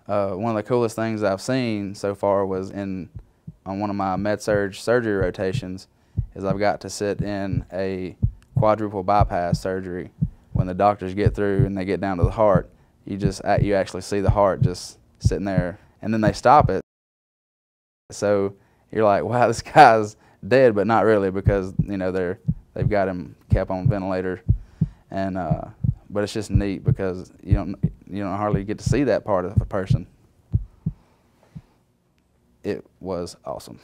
One of the coolest things I've seen so far was on one of my med-surg surgery rotations is I've got to sit in a quadruple bypass surgery. When the doctors get through and they get down to the heart, you actually see the heart just sitting there, and then they stop it. So you're like, wow, this guy's dead, but not really, because they've got him kept on ventilator, and but it's just neat because you don't hardly get to see that part of a person. It was awesome.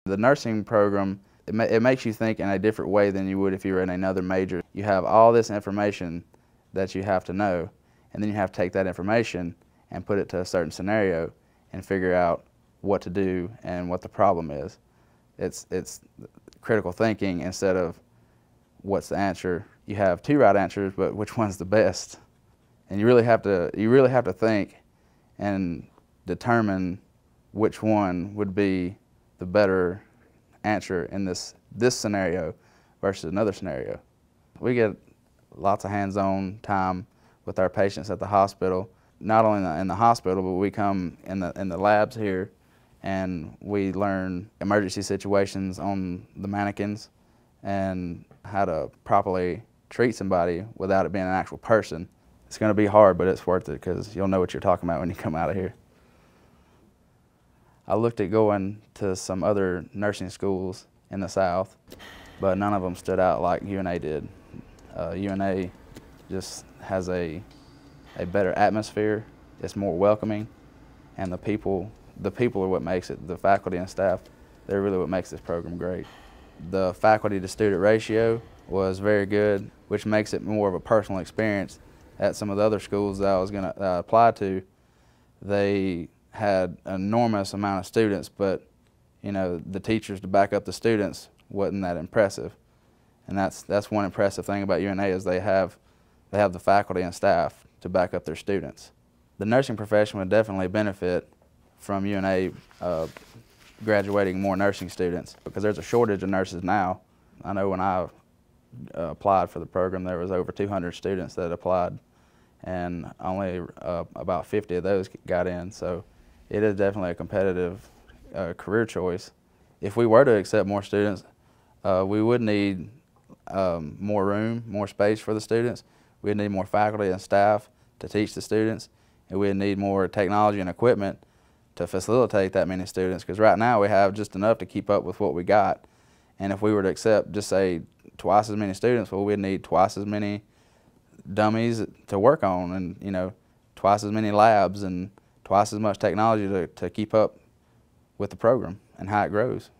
The nursing program, it makes you think in a different way than you would if you were in another major. You have all this information that you have to know, and then you have to take that information and put it to a certain scenario and figure out what to do and what the problem is. It's critical thinking instead of what's the answer. You have two right answers, but which one's the best? And you really have to think and determine which one would be the better answer in this scenario versus another scenario. We get lots of hands-on time with our patients at the hospital. Not only in the hospital, but we come in the labs here, and we learn emergency situations on the mannequins and how to properly treat somebody without it being an actual person. It's going to be hard, but it's worth it because you'll know what you're talking about when you come out of here. I looked at going to some other nursing schools in the South, but none of them stood out like UNA did. UNA just has a better atmosphere. It's more welcoming, and the people are what makes it. The faculty and staff, they're really what makes this program great. The faculty to student ratio was very good, which makes it more of a personal experience. At some of the other schools that I applied to, they had an enormous amount of students, but the teachers to back up the students wasn't that impressive. And that's one impressive thing about UNA is they have the faculty and staff to back up their students. The nursing profession would definitely benefit from UNA graduating more nursing students, because there's a shortage of nurses now. I know when I applied for the program, there was over 200 students that applied, and only about 50 of those got in. So it is definitely a competitive career choice. If we were to accept more students, we would need more room, more space for the students. We'd need more faculty and staff to teach the students, and we'd need more technology and equipment to facilitate that many students, because right now we have just enough to keep up with what we got. And if we were to accept, just say, twice as many students, well, we'd need twice as many dummies to work on, and twice as many labs and twice as much technology to keep up with the program and how it grows.